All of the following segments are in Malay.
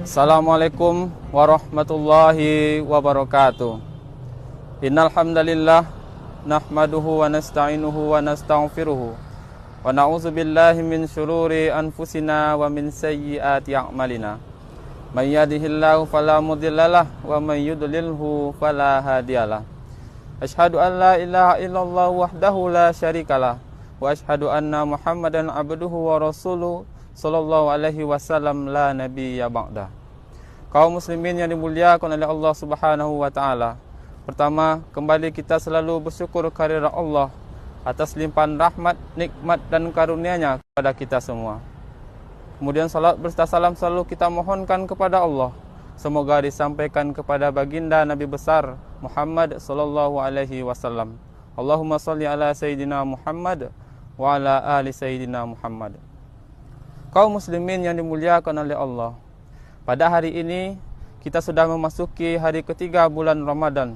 Assalamualaikum warahmatullahi wabarakatuh. Innal hamdalillah nahmaduhu wa nasta'inuhu wa nastaghfiruhu wa na'udzu billahi min syururi anfusina wa min sayyiati a'malina. May yahdihillahu fala mudhillalah wa may yudlilhu fala hadiyalah. Asyhadu an la ilaha illallah wahdahu la syarikalah wa asyhadu anna Muhammadan abduhu wa rasuluhu sallallahu alaihi wasallam la nabiyya ba'da. Kaum muslimin yang dimuliakan oleh Allah Subhanahu wa taala. Pertama, kembali kita selalu bersyukur kehadirat Allah atas limpahan rahmat, nikmat dan karunia-Nya kepada kita semua. Kemudian salat berserta salam selalu kita mohonkan kepada Allah. Semoga disampaikan kepada baginda Nabi besar Muhammad sallallahu alaihi wasallam. Allahumma shalli ala sayyidina Muhammad wa ala ali sayyidina Muhammad. Kaum muslimin yang dimuliakan oleh Allah. Pada hari ini kita sudah memasuki hari ketiga bulan Ramadan.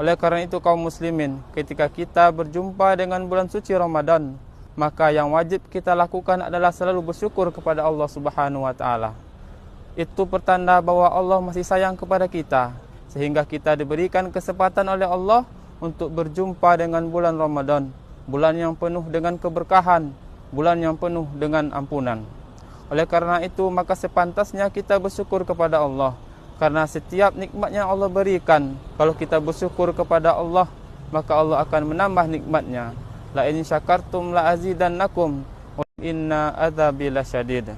Oleh karena itu kaum muslimin, ketika kita berjumpa dengan bulan suci Ramadan, maka yang wajib kita lakukan adalah selalu bersyukur kepada Allah Subhanahu wa taala. Itu pertanda bahwa Allah masih sayang kepada kita, sehingga kita diberikan kesempatan oleh Allah untuk berjumpa dengan bulan Ramadan, bulan yang penuh dengan keberkahan, bulan yang penuh dengan ampunan. Oleh karena itu maka sepantasnya kita bersyukur kepada Allah, karena setiap nikmat yang Allah berikan, kalau kita bersyukur kepada Allah, maka Allah akan menambah nikmatnya. La in syakartum la azidannakum wa inna adzabi lasyadid.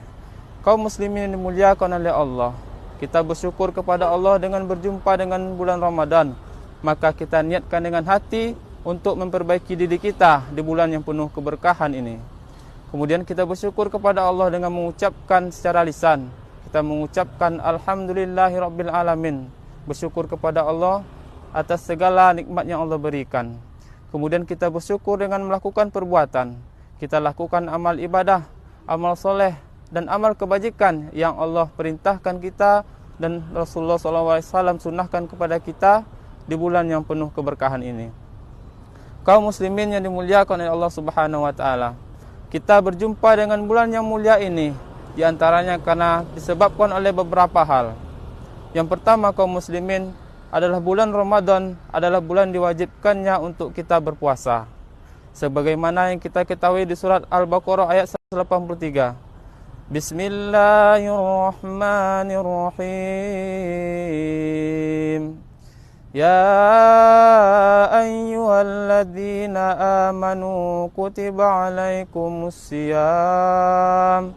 Kaum muslimin yang dimuliakan oleh Allah, kita bersyukur kepada Allah dengan berjumpa dengan bulan Ramadan, maka kita niatkan dengan hati untuk memperbaiki diri kita di bulan yang penuh keberkahan ini. Kemudian kita bersyukur kepada Allah dengan mengucapkan secara lisan. Kita mengucapkan alhamdulillahirabbil alamin, bersyukur kepada Allah atas segala nikmat yang Allah berikan. Kemudian kita bersyukur dengan melakukan perbuatan. Kita lakukan amal ibadah, amal soleh dan amal kebajikan yang Allah perintahkan kita dan Rasulullah SAW sunnahkan kepada kita di bulan yang penuh keberkahan ini. Kaum muslimin yang dimuliakan oleh Allah Subhanahu wa taala, kita berjumpa dengan bulan yang mulia ini di antaranya karena disebabkan oleh beberapa hal. Yang pertama kaum muslimin adalah bulan Ramadan adalah bulan diwajibkannya untuk kita berpuasa. Sebagaimana yang kita ketahui di surat Al-Baqarah ayat 183. Bismillahirrahmanirrahim. Ya ayyuhalladzina amanu kutiba alaikumusiyam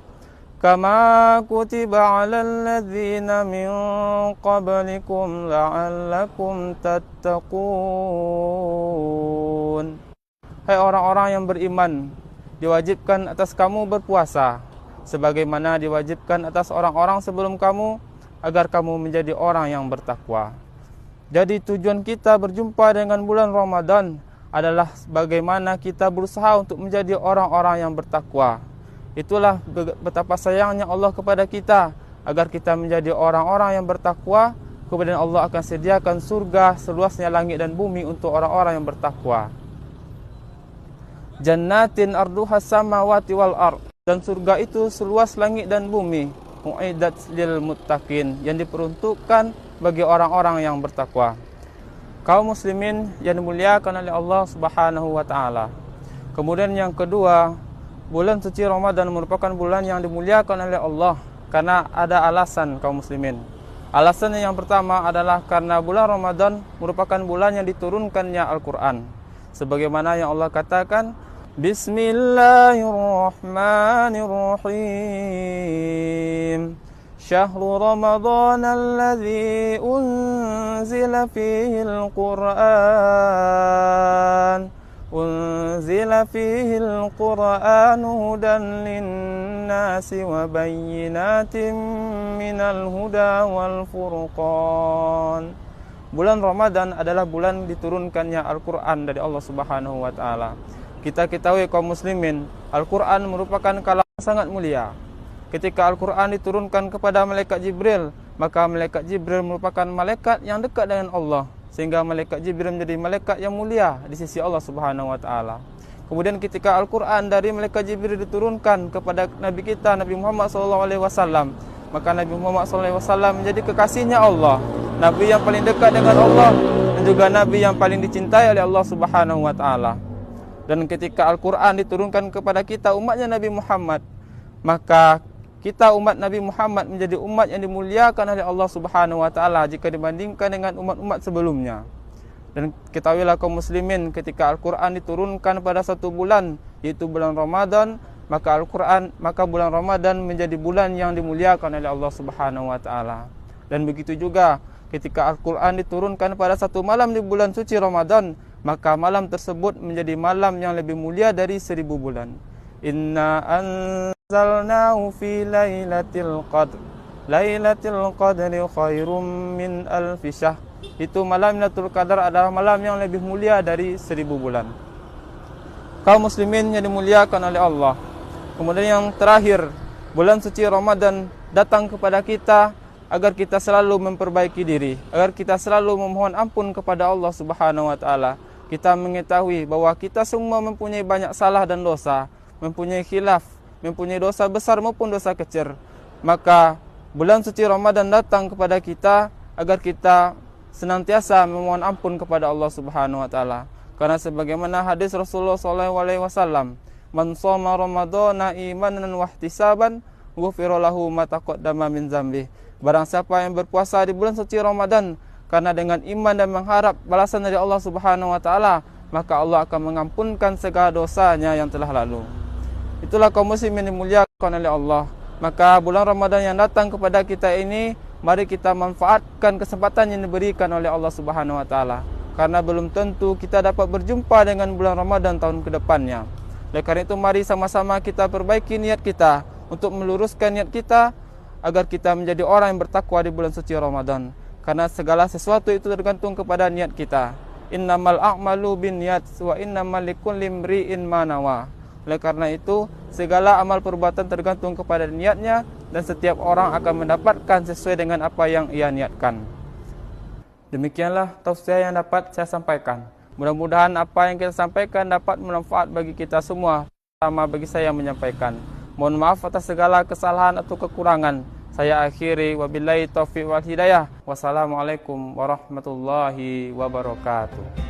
kama kutiba alal ladzina min qablikum la'allakum tattaqun. Hai orang-orang yang beriman, diwajibkan atas kamu berpuasa sebagaimana diwajibkan atas orang-orang sebelum kamu agar kamu menjadi orang yang bertakwa. Jadi tujuan kita berjumpa dengan bulan Ramadan adalah bagaimana kita berusaha untuk menjadi orang-orang yang bertakwa. Itulah betapa sayangnya Allah kepada kita, agar kita menjadi orang-orang yang bertakwa. Kemudian Allah akan sediakan surga seluasnya langit dan bumi untuk orang-orang yang bertakwa. Jannatin arduhas samawati wal ard, dan surga itu seluas langit dan bumi. Mu'iddat lil muttaqin, yang diperuntukkan bagi orang-orang yang bertakwa. Kaum muslimin yang dimuliakan oleh Allah Subhanahu wa taala. Kemudian yang kedua, bulan suci Ramadan merupakan bulan yang dimuliakan oleh Allah karena ada alasan kaum muslimin. Alasan yang pertama adalah karena bulan Ramadan merupakan bulan yang diturunkannya Al-Qur'an. Sebagaimana yang Allah katakan, Bismillahirrahmanirrahim. Syahrul Ramadan alladzi unzila fihi al-Qur'an hudan lin-nasi wa bayyinatin minal huda wal furqan. Bulan Ramadan adalah bulan diturunkannya Al-Qur'an dari Allah Subhanahu wa taala. Kita ketahui kaum muslimin, Al-Qur'an merupakan kalam sangat mulia. Ketika Al-Quran diturunkan kepada malaikat Jibril, maka malaikat Jibril merupakan malaikat yang dekat dengan Allah, sehingga malaikat Jibril menjadi malaikat yang mulia di sisi Allah Subhanahu wa taala. Kemudian ketika Al-Quran dari malaikat Jibril diturunkan kepada Nabi kita, Nabi Muhammad SAW, maka Nabi Muhammad SAW menjadi kekasihnya Allah, Nabi yang paling dekat dengan Allah, dan juga Nabi yang paling dicintai oleh Allah Subhanahu wa Ta'ala. Dan ketika Al-Quran diturunkan kepada kita umatnya Nabi Muhammad, maka kita umat Nabi Muhammad menjadi umat yang dimuliakan oleh Allah Subhanahu wa Ta'ala jika dibandingkan dengan umat-umat sebelumnya. Dan ketahuilah kaum muslimin, ketika Al-Quran diturunkan pada satu bulan, yaitu bulan Ramadan, maka bulan Ramadan menjadi bulan yang dimuliakan oleh Allah Subhanahu wa Ta'ala. Dan begitu juga ketika Al-Quran diturunkan pada satu malam di bulan suci Ramadan, maka malam tersebut menjadi malam yang lebih mulia dari 1000 bulan. Inna anzalnahu fi lailatul qadr. Lailatul qadri khairum min alfi syahr. Itu malam Lailatul Qadar adalah malam yang lebih mulia dari 1000 bulan. Kaum muslimin yang dimuliakan oleh Allah. Kemudian yang terakhir, bulan suci Ramadan datang kepada kita agar kita selalu memperbaiki diri, agar kita selalu memohon ampun kepada Allah Subhanahu wa Ta'ala. Kita mengetahui bahwa kita semua mempunyai banyak salah dan dosa, mempunyai khilaf, mempunyai dosa besar maupun dosa kecil. Maka bulan suci Ramadan datang kepada kita agar kita senantiasa memohon ampun kepada Allah Subhanahu wa Ta'ala. Karena sebagaimana hadis Rasulullah SAW, man shoma ramadhana imanan wa ihtisaban ghufira lahu ma taqaddama min dzambi. Barang siapa yang berpuasa di bulan suci Ramadan karena dengan iman dan mengharap balasan dari Allah Subhanahu wa Ta'ala, maka Allah akan mengampunkan segala dosanya yang telah lalu. Itulah kaum muslimin yang dimuliakan oleh Allah. Maka bulan Ramadan yang datang kepada kita ini, mari kita manfaatkan kesempatan yang diberikan oleh Allah Subhanahu wa Ta'ala. Karena belum tentu kita dapat berjumpa dengan bulan Ramadan tahun ke depannya. Oleh karena itu mari sama-sama kita perbaiki niat kita untuk meluruskan niat kita agar kita menjadi orang yang bertakwa di bulan suci Ramadan. Karena segala sesuatu itu tergantung kepada niat kita. Innamal a'malu binniyat wa innamal likulli imri'in ma nawa. Oleh karena itu, segala amal perbuatan tergantung kepada niatnya dan setiap orang akan mendapatkan sesuai dengan apa yang ia niatkan. Demikianlah tausiah yang dapat saya sampaikan. Mudah-mudahan apa yang kita sampaikan dapat bermanfaat bagi kita semua, terutama bagi saya yang menyampaikan. Mohon maaf atas segala kesalahan atau kekurangan. Saya akhiri wabillahi taufiq wal hidayah. Wassalamualaikum warahmatullahi wabarakatuh.